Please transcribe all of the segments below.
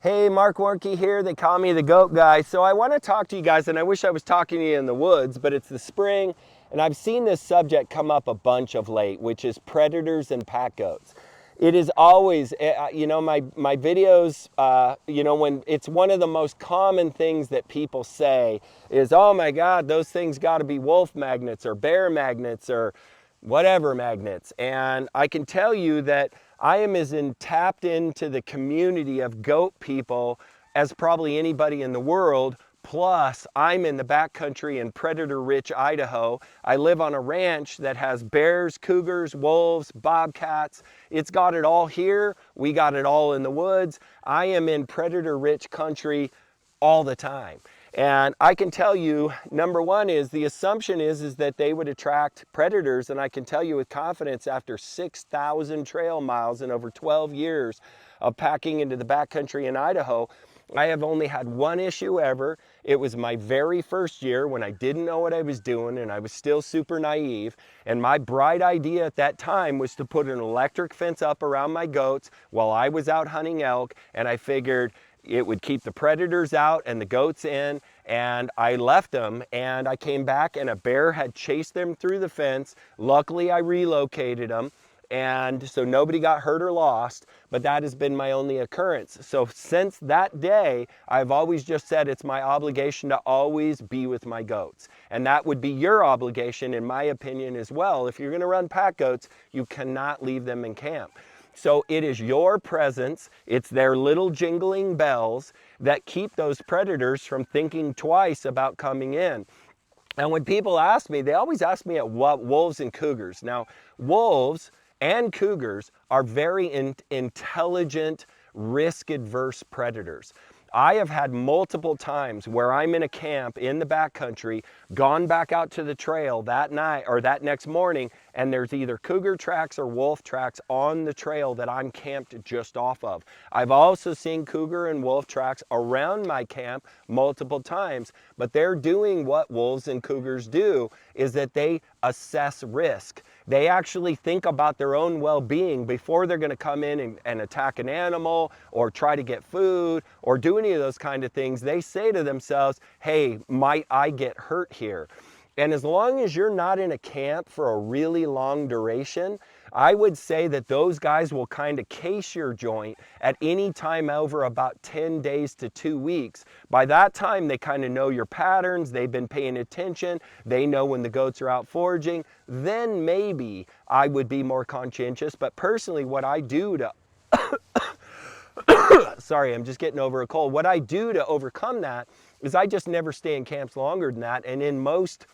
Hey, Marc Warnke here. They call me the Goat Guy. So I want to talk to you guys, and I wish I was talking to you in the woods, but it's the spring, and I've seen this subject come up a bunch of late, which is predators and pack goats. It is always, my videos, when it's one of the most common things that people say is, oh my God, those things got to be wolf magnets or bear magnets or whatever magnets. And I can tell you that I am as tapped into the community of goat people as probably anybody in the world. Plus, I'm in the backcountry in predator-rich Idaho. I live on a ranch that has bears, cougars, wolves, bobcats. It's got it all here. We got it all in the woods. I am in predator-rich country all the time. And I can tell you, number one is the assumption is that they would attract predators. And I can tell you with confidence after 6,000 trail miles and over 12 years of packing into the backcountry in Idaho, I have only had one issue ever. It was my very first year when I didn't know what I was doing and I was still super naive. And my bright idea at that time was to put an electric fence up around my goats while I was out hunting elk. And I figured it would keep the predators out and the goats in, and I left them, and I came back and a bear had chased them through the fence. Luckily, I relocated them, and so nobody got hurt or lost, but that has been my only occurrence. So since that day, I've always just said it's my obligation to always be with my goats. And that would be your obligation, in my opinion, as well. If you're gonna run pack goats, you cannot leave them in camp. So it is your presence, it's their little jingling bells that keep those predators from thinking twice about coming in. And when people ask me, they always ask me at what wolves and cougars. Now, wolves and cougars are very intelligent, risk-adverse predators. I have had multiple times where I'm in a camp in the backcountry, gone back out to the trail that night or that next morning, and there's either cougar tracks or wolf tracks on the trail that I'm camped just off of. I've also seen cougar and wolf tracks around my camp multiple times, but they're doing what wolves and cougars do, is that they assess risk. They actually think about their own well-being before they're going to come in and attack an animal or try to get food or do any of those kind of things. They say to themselves, hey, might I get hurt here? And as long as you're not in a camp for a really long duration, I would say that those guys will kind of case your joint at any time over about 10 days to 2 weeks. By that time, they kind of know your patterns, they've been paying attention, they know when the goats are out foraging. Then maybe I would be more conscientious. But personally, what I do to sorry, I'm just getting over a cold. What I do to overcome that is I just never stay in camps longer than that. And in most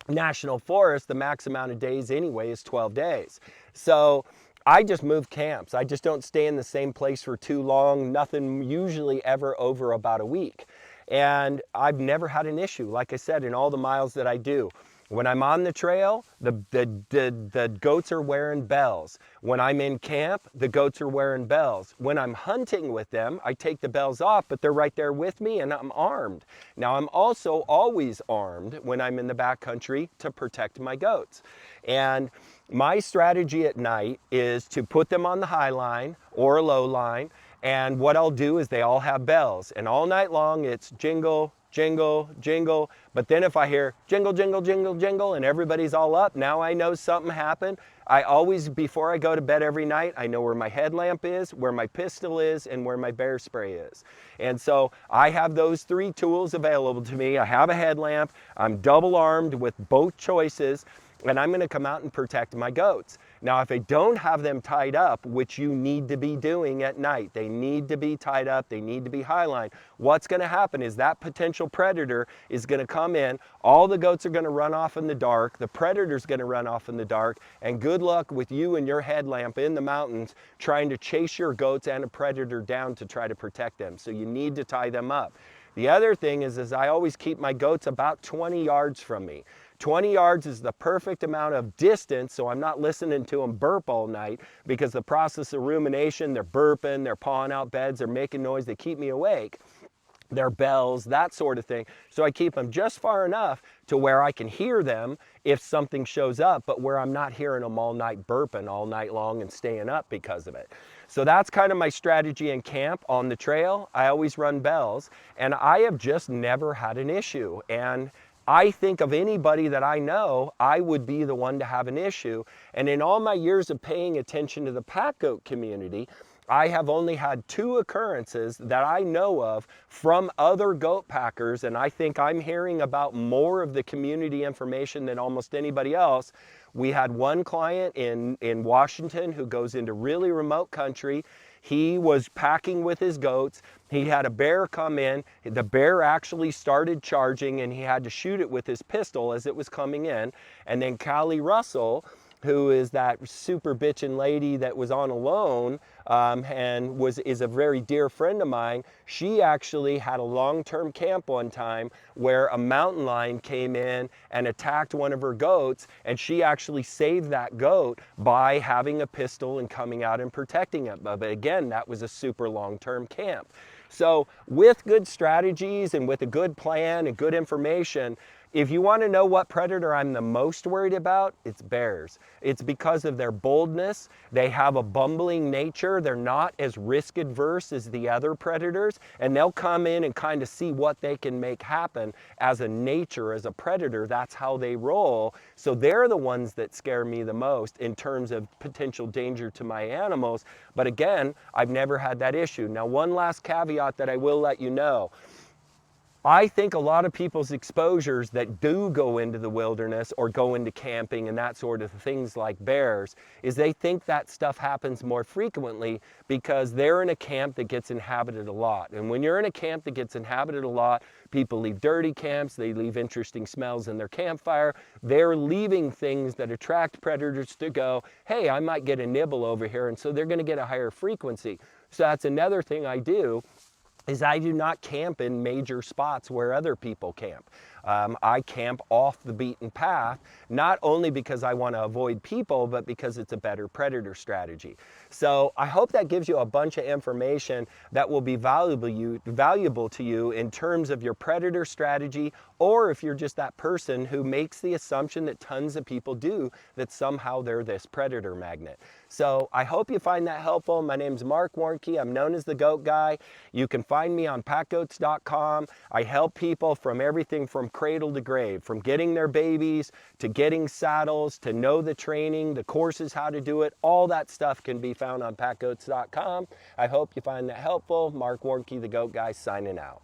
national forests, the max amount of days anyway is 12 days. So I just move camps. I just don't stay in the same place for too long. Nothing usually ever over about a week. And I've never had an issue, like I said, in all the miles that I do. When I'm on the trail, the goats are wearing bells. When I'm in camp, the goats are wearing bells. When I'm hunting with them, I take the bells off, but they're right there with me and I'm armed. Now, I'm also always armed when I'm in the backcountry to protect my goats. And my strategy at night is to put them on the high line or a low line. And what I'll do is they all have bells. And all night long, it's jingle, jingle, jingle. But then if I hear jingle, jingle, jingle, jingle, and everybody's all up, now I know something happened. I always, before I go to bed every night, I know where my headlamp is, where my pistol is, and where my bear spray is. And so I have those three tools available to me. I have a headlamp, I'm double armed with both choices, and I'm gonna come out and protect my goats. Now, if I don't have them tied up, which you need to be doing at night, they need to be tied up, they need to be highline, what's gonna happen is that potential predator is gonna come in, all the goats are gonna run off in the dark, the predator's gonna run off in the dark, and good luck with you and your headlamp in the mountains trying to chase your goats and a predator down to try to protect them. So you need to tie them up. The other thing is I always keep my goats about 20 yards from me. 20 yards is the perfect amount of distance, so I'm not listening to them burp all night, because the process of rumination, they're burping, they're pawing out beds, they're making noise, they keep me awake. their bells, that sort of thing. So I keep them just far enough to where I can hear them if something shows up, but where I'm not hearing them all night burping all night long and staying up because of it. So that's kind of my strategy in camp. On the trail, I always run bells, and I have just never had an issue. And I think of anybody that I know, I would be the one to have an issue. And in all my years of paying attention to the pack goat community, I have only had 2 occurrences that I know of from other goat packers, and I think I'm hearing about more of the community information than almost anybody else. We had one client in Washington who goes into really remote country. He was packing with his goats. He had a bear come in. The bear actually started charging, and he had to shoot it with his pistol as it was coming in. And then Callie Russell, who is that super bitchin' lady that was on alone and is a very dear friend of mine. She actually had a long-term camp one time where a mountain lion came in and attacked one of her goats, and she actually saved that goat by having a pistol and coming out and protecting it. But again, that was a super long-term camp. So with good strategies and with a good plan and good information, if you want to know what predator I'm the most worried about, it's bears. It's because of their boldness. They have a bumbling nature. They're not as risk adverse as the other predators, and they'll come in and kind of see what they can make happen as a nature, as a predator. That's how they roll. So they're the ones that scare me the most in terms of potential danger to my animals. But again, I've never had that issue. Now, one last caveat that I will let you know. I think a lot of people's exposures that do go into the wilderness or go into camping and that sort of things like bears is they think that stuff happens more frequently because they're in a camp that gets inhabited a lot. And when you're in a camp that gets inhabited a lot, people leave dirty camps, they leave interesting smells in their campfire. They're leaving things that attract predators to go, hey, I might get a nibble over here, and so they're going to get a higher frequency. So that's another thing I do. Is I do not camp in major spots where other people camp. I camp off the beaten path, not only because I want to avoid people, but because it's a better predator strategy. So I hope that gives you a bunch of information that will be valuable to you in terms of your predator strategy, or if you're just that person who makes the assumption that tons of people do, that somehow they're this predator magnet. So I hope you find that helpful. My name's Marc Warnke. I'm known as the Goat Guy. You can find me on PackGoats.com. I help people from everything from cradle to grave, from getting their babies to getting saddles, to know the training, the courses, how to do it. All that stuff can be found on PackGoats.com. I hope you find that helpful. Marc Warnke, the Goat Guy, signing out.